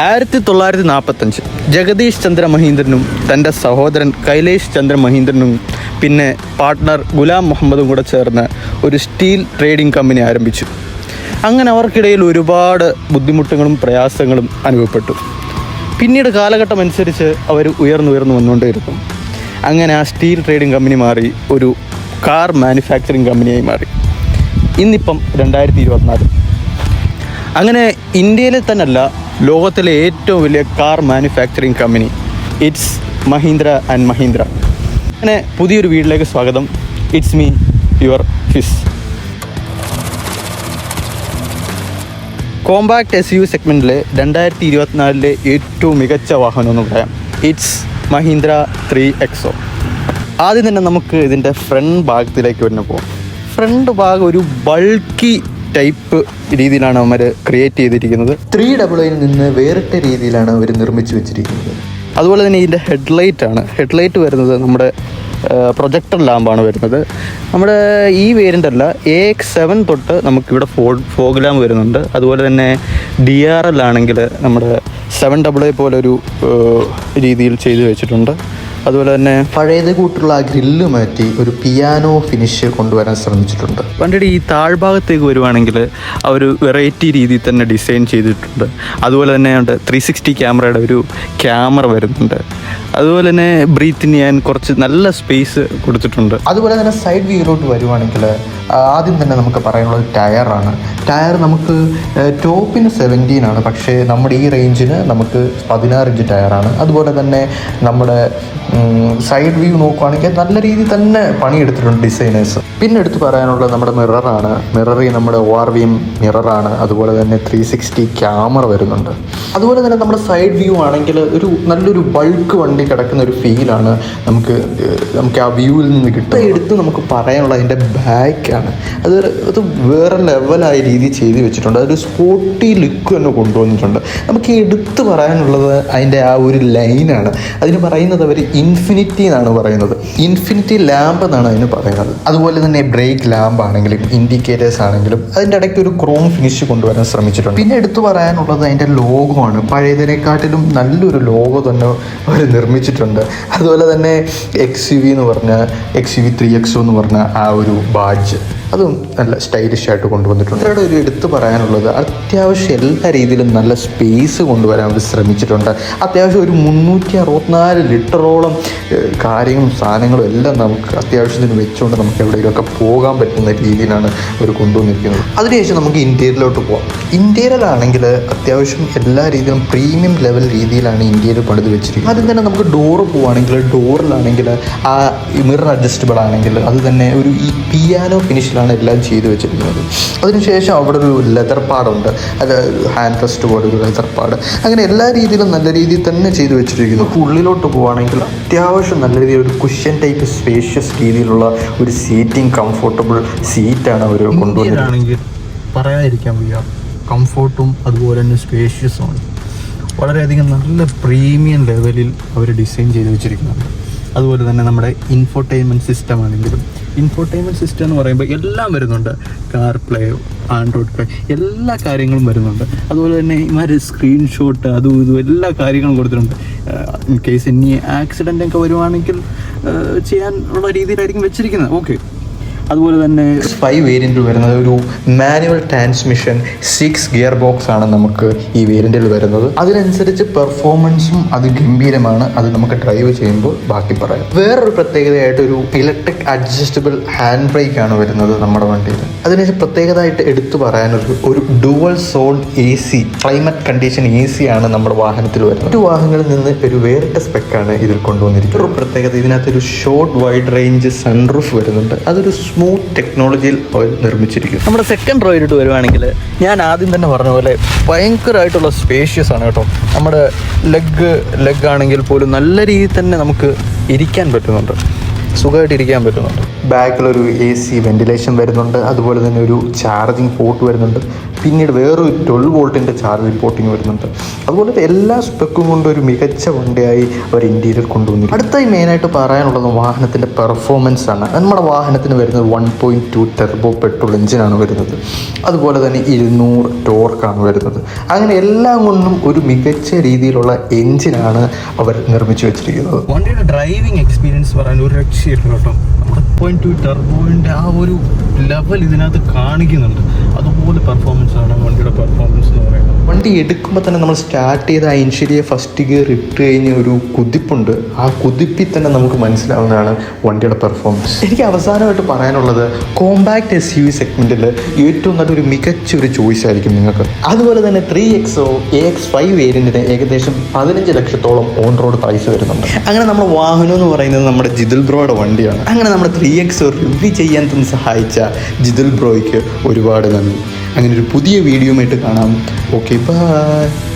1945 ജഗദീഷ് ചന്ദ്ര മഹീന്ദ്രനും തൻ്റെ സഹോദരൻ കൈലേഷ് ചന്ദ്ര മഹീന്ദ്രനും പിന്നെ പാർട്ട്ണർ ഗുലാം മുഹമ്മദും കൂടെ ചേർന്ന് ഒരു സ്റ്റീൽ ട്രേഡിംഗ് കമ്പനി ആരംഭിച്ചു. അങ്ങനെ അവർക്കിടയിൽ ഒരുപാട് ബുദ്ധിമുട്ടുകളും പ്രയാസങ്ങളും അനുഭവപ്പെട്ടു. പിന്നീട് കാലഘട്ടം അനുസരിച്ച് അവർ ഉയർന്നു വന്നുകൊണ്ടേയിരുന്നു. അങ്ങനെ ആ സ്റ്റീൽ ട്രേഡിംഗ് കമ്പനി മാറി ഒരു കാർ മാനുഫാക്ചറിങ് കമ്പനിയായി മാറി. ഇന്നിപ്പം 2024. അങ്ങനെ ഇന്ത്യയിലെ തന്നെയല്ല, ലോകത്തിലെ ഏറ്റവും വലിയ car manufacturing company it's Mahindra and Mahindra. അങ്ങനെ പുതിയൊരു വീഡിയോയിലേക്ക് സ്വാഗതം. It's me your Fizz. Compact SUV സെഗ്മെൻറ്റിലെ 2024 ഏറ്റവും മികച്ച വാഹനം എന്ന് പറയാം. It's Mahindra 3XO. ആദ്യം തന്നെ നമുക്ക് ഇതിൻ്റെ ഫ്രണ്ട് ഭാഗത്തിലേക്ക് തന്നെ പോകാം. ഫ്രണ്ട് ഭാഗം ഒരു ബൾക്കി ടൈപ്പ് രീതിയിലാണ് അവർ ക്രിയേറ്റ് ചെയ്തിരിക്കുന്നത്. 3AA നിന്ന് വേറിട്ട രീതിയിലാണ് അവർ നിർമ്മിച്ച് വെച്ചിരിക്കുന്നത്. അതുപോലെ തന്നെ ഇതിൻ്റെ ഹെഡ്ലൈറ്റ് വരുന്നത് നമ്മുടെ പ്രൊജക്ടർ ലാമ്പാണ് വരുന്നത്. നമ്മുടെ ഈ വേരിയൻ്റ് അല്ല, AX7 തൊട്ട് നമുക്കിവിടെ ഫോഗ് ലാമ്പ് വരുന്നുണ്ട്. അതുപോലെ തന്നെ DRL ആണെങ്കിൽ നമ്മുടെ 7AA പോലെ ഒരു രീതിയിൽ ചെയ്തു വെച്ചിട്ടുണ്ട്. അതുപോലെ തന്നെ പഴയത് കൂട്ടുള്ള ആ ഗ്രില്ല് മാറ്റി ഒരു പിയാനോ ഫിനിഷ് കൊണ്ടുവരാൻ ശ്രമിച്ചിട്ടുണ്ട്. വണ്ടിയുടെ ഈ താഴ്ഭാഗത്തേക്ക് വരുവാണെങ്കിൽ ആ ഒരു വെറൈറ്റി രീതിയിൽ തന്നെ ഡിസൈൻ ചെയ്തിട്ടുണ്ട്. അതുപോലെ തന്നെ 360 ക്യാമറയുടെ ഒരു ക്യാമറ വരുന്നുണ്ട്. അതുപോലെ തന്നെ ബ്രീത്തിന് ചെയ്യാൻ കുറച്ച് നല്ല സ്പേസ് കൊടുത്തിട്ടുണ്ട്. അതുപോലെ തന്നെ സൈഡ് വ്യൂയിലോട്ട് വരുവാണെങ്കിൽ ആദ്യം തന്നെ നമുക്ക് പറയാനുള്ളത് ടയർ നമുക്ക് ടോപ്പിന് 17 ആണ്, പക്ഷേ നമ്മുടെ ഈ റേഞ്ചിന് നമുക്ക് 16 ഇഞ്ച് ടയറാണ്. അതുപോലെ തന്നെ നമ്മുടെ സൈഡ് വ്യൂ നോക്കുവാണെങ്കിൽ നല്ല രീതിയിൽ തന്നെ പണിയെടുത്തിട്ടുണ്ട് ഡിസൈനേഴ്സ്. പിന്നെ എടുത്ത് പറയാനുള്ളത് നമ്മുടെ മിററിൽ നമ്മുടെ ORVM മിററാണ്. അതുപോലെ തന്നെ 360 ക്യാമറ വരുന്നുണ്ട്. അതുപോലെ തന്നെ നമ്മുടെ സൈഡ് വ്യൂ ആണെങ്കിൽ ഒരു നല്ലൊരു ബൾക്ക് വണ്ടി കിടക്കുന്ന ഒരു ഫീലാണ് നമുക്ക് ആ വ്യൂവിൽ നിന്ന് കിട്ടുക. എടുത്ത് നമുക്ക് പറയാനുള്ളത് അതിൻ്റെ ബാക്കാണ്. അത് വേറെ ലെവലായ രീതിയിൽ ചെയ്ത് വെച്ചിട്ടുണ്ട്. അതൊരു സ്പോർട്ടി ലുക്ക് തന്നെ കൊണ്ടുവന്നിട്ടുണ്ട്. നമുക്ക് എടുത്ത് പറയാനുള്ളത് അതിൻ്റെ ആ ഒരു ലൈനാണ്. അതിന് പറയുന്നത് അവർ ഇൻഫിനിറ്റി എന്നാണ് പറയുന്നത്. ഇൻഫിനിറ്റി ലാമ്പ് എന്നാണ് അതിന് പറയുന്നത്. അതുപോലെ തന്നെ ബ്രേക്ക് ലാമ്പ് ആണെങ്കിലും ഇൻഡിക്കേറ്റേഴ്സ് ആണെങ്കിലും അതിൻ്റെ ഇടയ്ക്ക് ഒരു ക്രോം ഫിനിഷ് കൊണ്ടുവരാൻ ശ്രമിച്ചിട്ടുണ്ട്. പിന്നെ എടുത്തു പറയാനുള്ളത് അതിൻ്റെ ലോഗോ ആണ്. പഴയതിനെക്കാട്ടിലും നല്ലൊരു ലോഗോ തന്നെ അവർ നിർമ്മിച്ചിട്ടുണ്ട്. അതുപോലെ തന്നെ XUV 3XO എന്ന് പറഞ്ഞ ആ ഒരു ബാഡ്ജ് അതും നല്ല സ്റ്റൈലിഷ് ആയിട്ട് കൊണ്ടുവന്നിട്ടുണ്ട്. ഇവിടെ ഒരു എടുത്തു പറയാനുള്ളത് അത്യാവശ്യം എല്ലാ രീതിയിലും നല്ല സ്പേസ് കൊണ്ടുവരാൻ അവർ ശ്രമിച്ചിട്ടുണ്ട്. അത്യാവശ്യം ഒരു 364 ലിറ്ററോളം കാര്യങ്ങളും സാധനങ്ങളും എല്ലാം നമുക്ക് അത്യാവശ്യത്തിന് വെച്ചുകൊണ്ട് നമുക്ക് എവിടെയെങ്കിലുമൊക്കെ പോകാൻ പറ്റുന്ന രീതിയിലാണ് അവർ കൊണ്ടുവന്നിരിക്കുന്നത്. അതിനുശേഷം നമുക്ക് ഇൻറ്റീരിയറിലോട്ട് പോകാം. ഇൻറ്റീരിയറാണെങ്കിൽ അത്യാവശ്യം എല്ലാ രീതിയിലും പ്രീമിയം ലെവൽ രീതിയിലാണ് ഇൻറ്റീരിയർ പണിത് വെച്ചിരിക്കുന്നത്. ആദ്യം തന്നെ നമുക്ക് ഡോറ് പോവുകയാണെങ്കിൽ ഡോറിലാണെങ്കിൽ ആ മിറർ അഡ്ജസ്റ്റബിൾ ആണെങ്കിൽ അത് തന്നെ ഒരു ഈ പിയാനോ ഫിനിഷിലാണ് എല്ലാം ചെയ്തു വെച്ചിരിക്കുന്നത്. അതിനുശേഷം അവിടെ ഒരു ലെതർ പാടുണ്ട്, അത് ഹാൻഡ് റെസ്റ്റ് പോലെ ഒരു ലെതർ പാട്. അങ്ങനെ എല്ലാ രീതിയിലും നല്ല രീതിയിൽ തന്നെ ചെയ്തു വെച്ചിരിക്കുന്നു. ഉള്ളിലോട്ട് പോവുകയാണെങ്കിൽ അത്യാവശ്യം നല്ല രീതിയിൽ ഒരു കുഷ്യൻ ടൈപ്പ് സ്പേഷ്യസ് രീതിയിലുള്ള ഒരു സീറ്റിംഗ് കംഫോർട്ടബിൾ സീറ്റാണ് അവർ കൊണ്ടുവന്നിട്ടാണെങ്കിൽ പറയാതിരിക്കാൻ വയ്യ. കംഫോർട്ടും അതുപോലെ തന്നെ സ്പേഷ്യസുമാണ്. വളരെയധികം നല്ല പ്രീമിയം ലെവലിൽ അവർ ഡിസൈൻ ചെയ്ത് വെച്ചിരിക്കുന്നുണ്ട്. അതുപോലെ തന്നെ നമ്മുടെ ഇൻഫോർടൈൻമെൻറ്റ് സിസ്റ്റം ആണെങ്കിലും ഇൻഫോർടൈൻമെൻറ്റ് സിസ്റ്റം എന്ന് പറയുമ്പോൾ എല്ലാം വരുന്നുണ്ട്. കാർ പ്ലേ, ആൻഡ്രോയിഡ് പ്ലേ, എല്ലാ കാര്യങ്ങളും വരുന്നുണ്ട്. അതുപോലെ തന്നെ ഇമാര് സ്ക്രീൻഷോട്ട് അതും ഇതും എല്ലാ കാര്യങ്ങളും കൊടുത്തിട്ടുണ്ട്. ഇൻ കേസ് ഇനി ആക്സിഡൻ്റ് ഒക്കെ വരുവാണെങ്കിൽ ചെയ്യാൻ ഉള്ള രീതിയിലായിരിക്കും വെച്ചിരിക്കുന്നത്. ഓക്കെ. അതുപോലെ തന്നെ 5 വേരിയൻ്റ് വരുന്നത് ഒരു മാനുവൽ ട്രാൻസ്മിഷൻ 6 ഗിയർ ബോക്സ് ആണ് നമുക്ക് ഈ വേരിയൻറ്റിൽ വരുന്നത്. അതിനനുസരിച്ച് പെർഫോമൻസും അത് ഗംഭീരമാണ്. അത് നമുക്ക് ഡ്രൈവ് ചെയ്യുമ്പോൾ ബാക്കി പറയാം. വേറൊരു പ്രത്യേകതയായിട്ട് ഒരു ഇലക്ട്രിക് അഡ്ജസ്റ്റബിൾ ഹാൻഡ് ബ്രേക്ക് ആണ് വരുന്നത് നമ്മുടെ വണ്ടിയിൽ. അതിനുശേഷം പ്രത്യേകതയായിട്ട് എടുത്തു പറയാനൊരു ഒരു dual zone AC climate condition AC ആണ് നമ്മുടെ വാഹനത്തിൽ വരുന്നത്. മറ്റു വാഹനങ്ങളിൽ നിന്ന് ഒരു വേറിട്ട സ്പെക്കാണ് ഇതിൽ കൊണ്ടുവന്നിരിക്കുന്നത്. ഒരു പ്രത്യേകത ഇതിനകത്തൊരു ഷോർട്ട് വൈഡ് റേഞ്ച് സൺറൂഫ് വരുന്നുണ്ട്. അതൊരു സ്മൂത്ത് ടെക്നോളജിയിൽ അവർ നിർമ്മിച്ചിരിക്കും. നമ്മുടെ സെക്കൻഡ് റോയിലോട്ട് വരുവാണെങ്കിൽ ഞാൻ ആദ്യം തന്നെ പറഞ്ഞ പോലെ ഭയങ്കരമായിട്ടുള്ള സ്പേഷ്യസ് ആണ് കേട്ടോ. നമ്മുടെ ലെഗ് ആണെങ്കിൽ പോലും നല്ല രീതിയിൽ തന്നെ നമുക്ക് ഇരിക്കാൻ പറ്റുന്നുണ്ട്, സുഖമായിട്ട് ഇരിക്കാൻ പറ്റുന്നുണ്ട്. ബാക്കിലൊരു AC വെന്റിലേഷൻ വരുന്നുണ്ട്. അതുപോലെ തന്നെ ഒരു ചാർജിങ് പോർട്ട് വരുന്നുണ്ട്. പിന്നീട് വേറൊരു 12 വോൾട്ടിൻ്റെ ചാർജിങ് പോർട്ടിങ് വരുന്നുണ്ട്. അതുപോലെ എല്ലാ സ്പെക്കും കൊണ്ട് ഒരു മികച്ച വണ്ടിയായി അവർ ഇന്ത്യയിൽ കൊണ്ടുവന്നു. അടുത്തായി മെയിനായിട്ട് പറയാനുള്ളത് വാഹനത്തിൻ്റെ പെർഫോമൻസ് ആണ്. നമ്മുടെ വാഹനത്തിന് വരുന്നത് 1.2 ടെർബോ പെട്രോൾ എഞ്ചിനാണ് വരുന്നത്. അതുപോലെ തന്നെ 200 ടോർക്കാണ് വരുന്നത്. അങ്ങനെ എല്ലാം കൊണ്ടും ഒരു മികച്ച രീതിയിലുള്ള എഞ്ചിനാണ് അവർ നിർമ്മിച്ചു വെച്ചിരിക്കുന്നത്. വണ്ടിയുടെ ഡ്രൈവിംഗ് എക്സ്പീരിയൻസ് പറയാൻ ഒരു രക്ഷയില്ല കേട്ടോ. 1.2 ടെർബോൻ്റെ ആ ഒരു ലെവൽ ഇതിനകത്ത് കാണിക്കുന്നുണ്ട്. അതുപോലെ പെർഫോമൻസ് ആണ് വണ്ടിയുടെ പെർഫോമൻസ് എന്ന് പറയുന്നത്. വണ്ടി എടുക്കുമ്പോൾ തന്നെ നമ്മൾ സ്റ്റാർട്ട് ചെയ്ത ആ ഇനിഷ്യലിയെ ഫസ്റ്റ് ഗിയർ ഇട്ട് കഴിഞ്ഞ ഒരു കുതിപ്പുണ്ട്. ആ കുതിപ്പിൽ തന്നെ നമുക്ക് മനസ്സിലാവുന്നതാണ് വണ്ടിയുടെ പെർഫോമൻസ്. എനിക്ക് അവസാനമായിട്ട് പറയാനുള്ളത് കോമ്പാക്ട് SUV സെഗ്മെൻറ്റിൽ ഏറ്റവും നല്ലൊരു മികച്ചൊരു ചോയ്സ് ആയിരിക്കും നിങ്ങൾക്ക്. അതുപോലെ തന്നെ 3XO AX5 വേരിയൻറ്റിന് ഏകദേശം 15 ലക്ഷത്തോളം ഓൺ റോഡ് പ്രൈസ് വരുന്നുണ്ട്. അങ്ങനെ നമ്മുടെ വാഹനം എന്ന് പറയുന്നത് നമ്മുടെ ജിതുൽ ബ്രോയുടെ വണ്ടിയാണ്. അങ്ങനെ നമ്മുടെ 3XO റിവ്യൂ ചെയ്യാൻ തന്നെ സഹായിച്ച ജിതുൽ ബ്രോയ്ക്ക് ഒരുപാട് നന്ദി. അങ്ങനെ ഒരു പുതിയ വീഡിയോയുമായിട്ട് കാണാം. Okay, by.